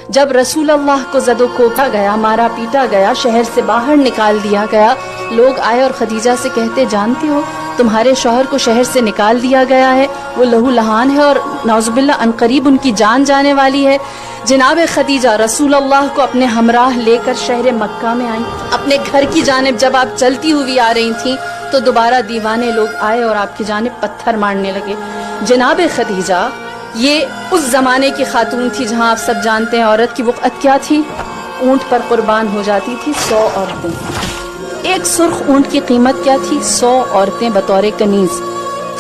جب رسول اللہ کو زد و کوبا گیا، مارا پیٹا گیا، شہر سے باہر نکال دیا گیا، لوگ آئے اور خدیجہ سے کہتے جانتی ہو تمہارے شوہر کو شہر سے نکال دیا گیا ہے، وہ لہو لہان ہے اور نعوذ باللہ عنقریب ان کی جان جانے والی ہے۔ جناب خدیجہ رسول اللہ کو اپنے ہمراہ لے کر شہر مکہ میں آئیں۔ اپنے گھر کی جانب جب آپ چلتی ہوئی آ رہی تھیں تو دوبارہ دیوانے لوگ آئے اور آپ کی جانب پتھر مارنے لگے۔ جناب خدیجہ یہ اس زمانے کی خاتون تھی جہاں آپ سب جانتے ہیں عورت کی وقعت کیا تھی، اونٹ پر قربان ہو جاتی تھی 100 عورتیں۔ ایک سرخ اونٹ کی قیمت کیا تھی؟ 100 عورتیں بطور کنیز۔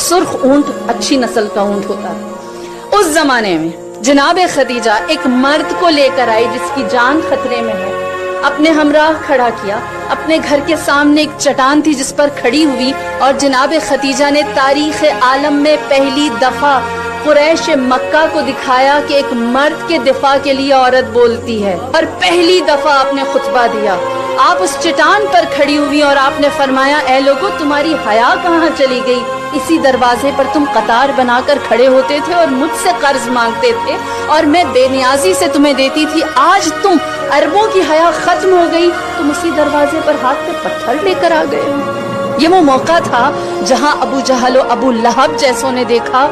سرخ اونٹ اچھی نسل کا اونٹ ہوتا ہے۔ اس زمانے میں جناب خدیجہ ایک مرد کو لے کر آئی جس کی جان خطرے میں ہے، اپنے ہمراہ کھڑا کیا، اپنے گھر کے سامنے ایک چٹان تھی جس پر کھڑی ہوئی، اور جناب خدیجہ نے تاریخ عالم میں پہلی دفعہ قریش مکہ کو دکھایا کہ ایک مرد کے دفاع کے لیے عورت بولتی ہے، اور پہلی دفعہ آپ نے خطبہ دیا۔ آپ اس چٹان پر کھڑی ہوئی اور آپ نے فرمایا اے لوگو تمہاری حیا کہاں چلی گئی؟ اسی دروازے پر تم قطار بنا کر کھڑے ہوتے تھے اور مجھ سے قرض مانگتے تھے اور میں بے نیازی سے تمہیں دیتی تھی، آج تم عربوں کی حیا ختم ہو گئی، تم اسی دروازے پر ہاتھ پہ پتھر لے کر آ گئے ہو۔ یہ وہ موقع تھا جہاں ابو جہل و ابو لہب جیسوں نے دیکھا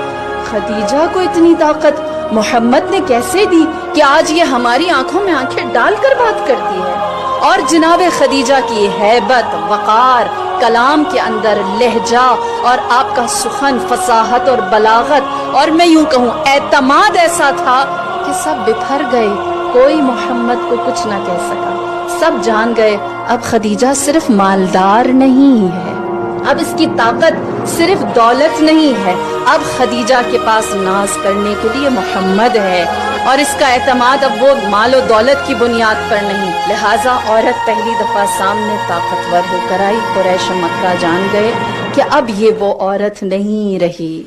خدیجہ کو اتنی طاقت محمد نے کیسے دی کہ آج یہ ہماری آنکھوں میں آنکھیں ڈال کر بات کرتی ہے۔ اور جناب خدیجہ کی ہیبت، وقار، کلام کے اندر لہجہ اور آپ کا سخن، فصاحت اور بلاغت اور میں یوں کہوں اعتماد ایسا تھا کہ سب بپھر گئے، کوئی محمد کو کچھ نہ کہہ سکا۔ سب جان گئے اب خدیجہ صرف مالدار نہیں ہے، اب اس کی طاقت صرف دولت نہیں ہے، اب خدیجہ کے پاس ناز کرنے کے لیے محمد ہے، اور اس کا اعتماد اب وہ مال و دولت کی بنیاد پر نہیں۔ لہٰذا عورت پہلی دفعہ سامنے طاقتور ہو کر آئی، قریش مکہ جان گئے کہ اب یہ وہ عورت نہیں رہی۔